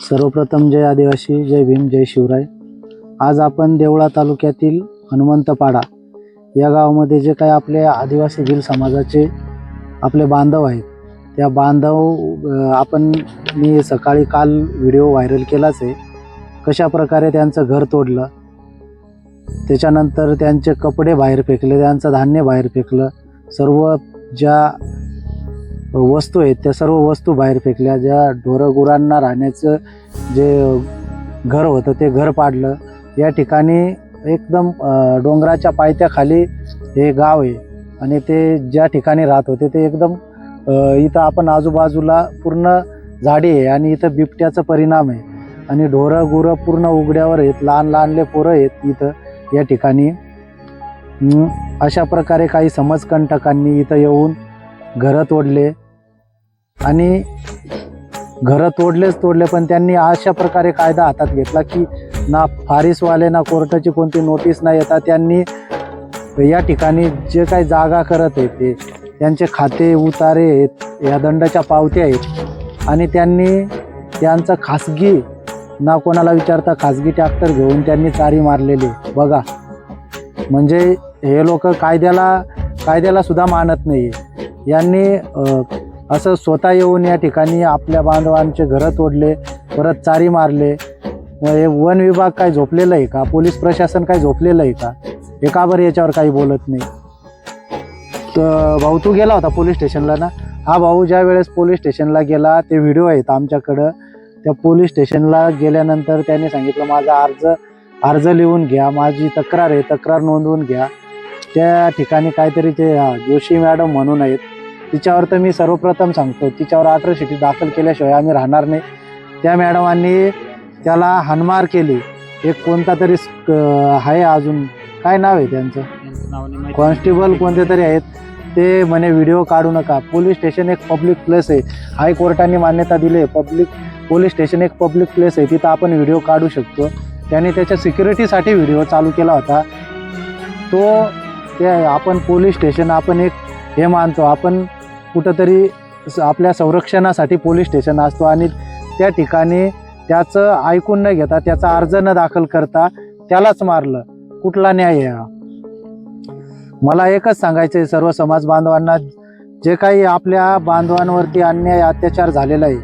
सर्वप्रथम जय आदिवासी, जय भीम, जय शिवराय। आज आपण देवळा तालुक्यातील हनुमंतपाडा या गावामध्ये जे काही आपले आदिवासी भिल समाजाचे आपले बांधव आहेत, त्या बांधव मी सकाळी काल व्हिडिओ व्हायरल केलाच आहे। कशा प्रकारे त्यांचं घर तोडलं, त्याच्यानंतर त्यांचे कपडे बाहेर फेकले, त्यांचं धान्य बाहेर फेकलं, सर्व ज्या वस्तू आहेत त्या सर्व वस्तू बाहेर फेकल्या, ज्या ढोरगुरांना राहण्याचं जे घर होतं ते घर पाडलं। या ठिकाणी एकदम डोंगराच्या पायथ्याखाली हे गाव आहे आणि ते ज्या ठिकाणी राहत होते ते एकदम इथं आपण आजूबाजूला पूर्ण झाडी आहे आणि इथं बिबट्याचा परिणाम आहे आणि ढोरगुरं पूर्ण उघड्यावर आहेत, लहान लहानले पोरं आहेत इथं या ठिकाणी। अशा प्रकारे काही समाजकंटकांनी इथं येऊन घरं तोडले आणि घरं तोडले, पण त्यांनी अशा प्रकारे कायदा हातात घेतला की ना फारीसवाले ना कोर्टाची कोणती नोटीस न येता त्यांनी या ठिकाणी जे काही जागा करत आहेत ते त्यांचे खाते उतारे आहेत, या दंडाच्या पावत्या आहेत आणि त्यांनी त्यांचं खासगी ना कोणाला विचारता खासगी ट्रॅक्टर घेऊन त्यांनी चारी मारलेली बघा। म्हणजे हे लोक कायद्याला सुद्धा मानत नाही। यांनी असं स्वतः येऊन या ठिकाणी आपल्या बांधवांचे घरं तोडले, परत चारी मारले। हे वन विभाग काय झोपलेलं आहे का, पोलीस प्रशासन काय झोपलेलं आहे का, हे का बरं याच्यावर काही बोलत नाही? तर भाऊ तू गेला होता पोलीस स्टेशनला ना? हा भाऊ ज्या वेळेस पोलीस स्टेशनला गेला ते व्हिडिओ आहेत आमच्याकडं। त्या पोलीस स्टेशनला गेल्यानंतर त्याने सांगितलं माझा अर्ज लिहून घ्या, माझी तक्रार आहे, तक्रार नोंदवून घ्या। त्या ठिकाणी काहीतरी ते जोशी मॅडम म्हणून आहेत, तिच्यावर तर मी सर्वप्रथम सांगतो तिच्यावर अॅट्रॉसिटी दाखल केल्याशिवाय आम्ही राहणार नाही। त्या मॅडमांनी त्याला हाणमार केली। एक कोणता तरी आहे, अजून काय नाव आहे त्यांचं, कॉन्स्टेबल कोणते तरी आहेत, ते म्हणे व्हिडिओ काढू नका। पोलीस स्टेशन एक पब्लिक प्लेस आहे, हायकोर्टाने मान्यता दिली आहे, पोलीस स्टेशन एक पब्लिक प्लेस आहे, तिथं आपण व्हिडिओ काढू शकतो। त्याने त्याच्या सिक्युरिटीसाठी व्हिडिओ चालू केला होता। ते आपण पोलीस स्टेशन आपण एक हे मानतो, आपण कुठंतरी आपल्या संरक्षणासाठी पोलीस स्टेशन असतो आणि त्या ठिकाणी त्याचं ऐकून न घेता, त्याचा अर्ज न दाखल करता त्यालाच मारलं, कुठला न्याय आहे? मला एकच सांगायचं आहे सर्व समाज बांधवांना, जे काही आपल्या बांधवांवरती अन्याय अत्याचार झालेला आहे,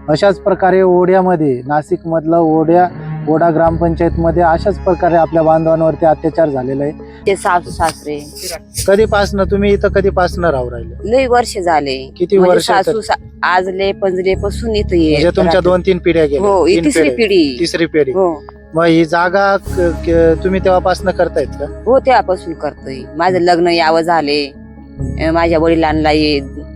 अशाच प्रकारे ओढ्यामध्ये नाशिकमधलं ओढा ग्रामपंचायतमध्ये अशाच प्रकारे आपल्या बांधवांवरती अत्याचार झालेला आहे। ते सासू सासरे कधीपासनं तुम्ही इथं कधीपासनं राहू राहिले? लई वर्ष झाले। किती वर्ष? सासू आजले पंजरे पासून इथं म्हणजे तुमच्या 2-3 पिढ्या गेल्या? हो, ही तिसरी पिढी। हो, मग ही जागा तुम्ही तेव्हापासनं करतायत का? हो, तेव्हापासून करतोय। माझं लग्न यावं झाले, माझ्या वडिलांना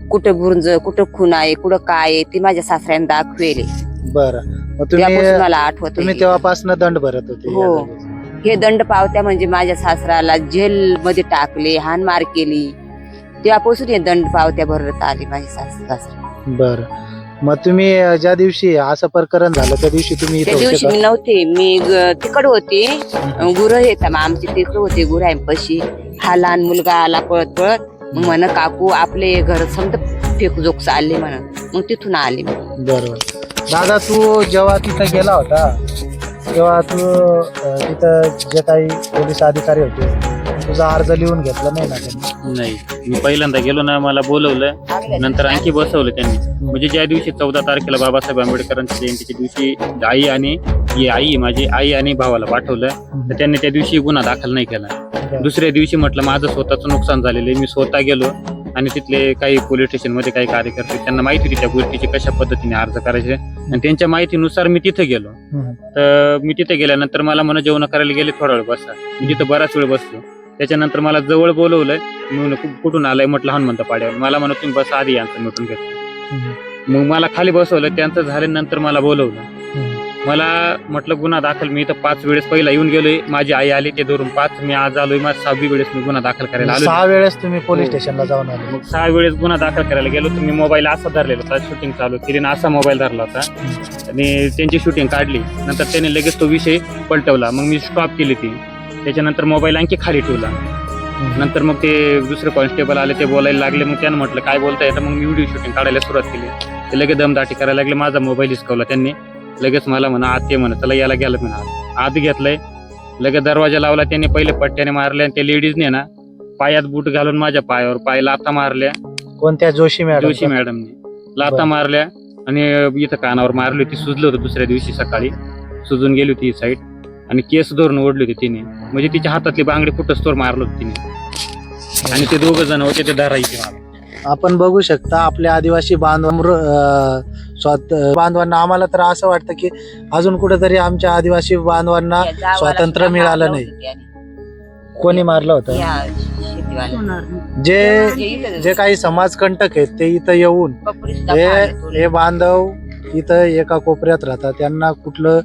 कुठं बुरंज, कुठं खून आहे, कुठं काय आहे ते माझ्या सासऱ्याने दाखवेले। बरं, मग मला आठवत तुम्ही तेव्हापासनं दंड भरत होते? हो, हे दंड पावत्या म्हणजे माझ्या सासऱ्याला जेल मध्ये टाकले, हाणमार केली, तेव्हापासून हे दंड पावत्या भरत आले माझे सासरे। बरं, मग तुम्ही ज्या दिवशी असं प्रकरण झालं त्या दिवशी तुम्ही त्या दिवशी मी नव्हते, मी तिकडे होते, गुरं येत आमचे तिकडे होते गुरांपाशी। हा लहान मुलगा आला पळत पळत, मग म्हण काकू आपले घर समजा फेकजोक चालले म्हण, मग तिथून आले। बरोबर दादा, तू जेव्हा तिथं गेला होता तेव्हा तू तिथं जे काही पोलीस अधिकारी होते तुझा अर्ज लिहून घेतला नाही ना त्यांनी? नाही, मी पहिल्यांदा गेलो ना, मला बोलवलं, नंतर आणखी बसवलं त्यांनी। म्हणजे ज्या दिवशी 14 तारखेला बाबासाहेब आंबेडकरांच्या जयंतीच्या दिवशी आई माझी आई आणि भावाला पाठवलं, तर त्यांनी त्या दिवशी गुन्हा दाखल नाही केला। दुसऱ्या दिवशी म्हटलं माझं स्वतःचं नुकसान झालेलं आहे, मी स्वतः गेलो आणि तिथले काही पोलीस स्टेशन मध्ये काही कार्यकर्ते त्यांना माहिती होती त्या गोष्टीची कशा पद्धतीने अर्ज करायचे, आणि त्यांच्या माहितीनुसार मी तिथे गेलो। तर मी तिथे गेल्यानंतर मला म्हणून जेवण करायला गेले, थोडा वेळ बसा, मी तिथं बराच वेळ बसलो। त्याच्यानंतर मला जवळ बोलवलंय, मी कुठून आलाय म्हटलं हनुमंतपाड्यावर, मला म्हणत तुम्ही बसा आधी यांचं मिटून घेतलं। मग मला खाली बसवलं, त्यांचं झाल्यानंतर मला बोलवलं, मला म्हटलं गुन्हा दाखल, मी इथं 5 वेळेस पहिला येऊन गेलोय, माझी आई आली ते धरून 5, मी आज आलोय, माझी 6वी वेळेस मी गुन्हा दाखल करायला आलो। 6 वेळेस तुम्ही पोलीस स्टेशनला जाऊन आले? मग 6 वेळेस गुन्हा दाखल करायला गेलो, तर मी मोबाईल असा धरलेला होता, शूटिंग चालू केली, असा मोबाईल धरला होता आणि त्यांची शूटिंग काढली। नंतर त्याने लगेच तो विषय पलटवला, मग मी स्टॉप केली ती। त्याच्यानंतर मोबाईल आणखी खाली ठेवला। नंतर मग ते दुसरे कॉन्स्टेबल आले, ते बोलायला लागले, मग त्यांना म्हटलं काय बोलताय, तर मग मी व्हिडिओ शूटिंग काढायला सुरुवात केली। ते लगेच दमदाटी करायला लागले, माझा मोबाईल हिसकावला त्यांनी लगेच मला म्हणा आत ये म्हणा, त्याला याला गेलं म्हणा आत घेतलंय. लगेच दरवाजा लावला त्यांनी, पहिले पट्ट्याने मारले आणि त्या लेडीजने ना पायात बूट घालून माझ्या पायावर पाय लाथा मारल्या. कोणत्या जोशी मॅडमने लाथा बरं. मारल्या आणि इथं कानावर मारली होती. सुजलं होतं दुसऱ्या दिवशी सकाळी, सुजून गेली होती ही साईड आणि केस धरून ओढली होती तिने. म्हणजे तिच्या हातातली बांगडी कुठंच तोर मारलं होतं तिने. आणि ते दोघं जण होते ते धरायचे मला. आपण बघू शकता आपल्या आदिवासी बांधवांना आम्हाला तर असं वाटतं की अजून कुठेतरी आमच्या आदिवासी बांधवांना या जावाला स्वातंत्र्य सुद्धा मिळालं मारलं नाही. होतं त्याने. कोणी मारलं होतं? या शेतीवाल्याने. जे इथं जे काही समाजकंटक आहेत ते इथं येऊन पपडी सुद्धा हे फाडले थोडे. हे बांधव इथं एका कोपऱ्यात राहतात. त्यांना कुठलं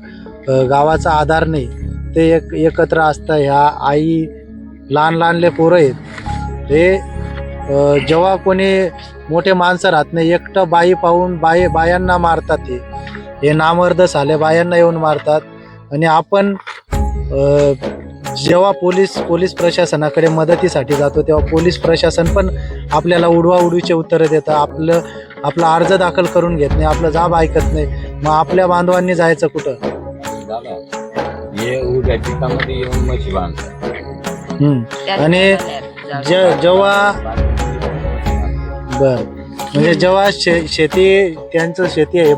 गावाचा आधार नाही. ते एकत्र असतात. ह्या आई लहान लहानले पोरं आहेत हे जेव्हा कोणी मोठे माणसं राहत नाही, एकटं बाई पाहून बायांना मारतात. हे नामर्द साले बायांना येऊन मारतात. आणि आपण जेव्हा पोलीस प्रशासनाकडे मदतीसाठी जातो तेव्हा पोलीस प्रशासन पण आपल्याला उडवाउडवीचे उत्तरं देतं. आपला अर्ज दाखल करून घेत नाही, आपलं जाब ऐकत नाही. मग आपल्या बांधवांनी जायचं कुठं? हे उद्या पिकामध्ये येऊन म्हशी बांधतात. आणि जेव्हा म्हणजे जेव्हा शेती त्यांचं शेती आहे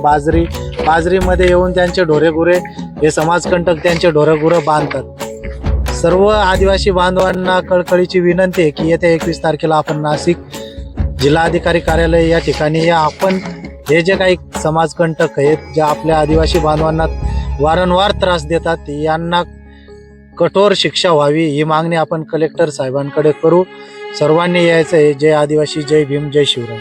बाजरीमध्ये येऊन त्यांचे ढोरेगुरे हे समाजकंटक त्यांचे ढोरेगुरे बांधतात. सर्व आदिवासी बांधवांना कळकळीची विनंती आहे की येत्या 21 तारखेला आपण नाशिक जिल्हाधिकारी कार्यालय या ठिकाणी आपण हे जे काही समाजकंटक आहेत जे आपल्या आदिवासी बांधवांना वारंवार त्रास देतात यांना कठोर शिक्षा व्हावी ही मागणी आपण कलेक्टर साहेबांकडे करू. सर्वांनी यायचं आहे. जय आदिवासी, जय भीम, जय शिवराय.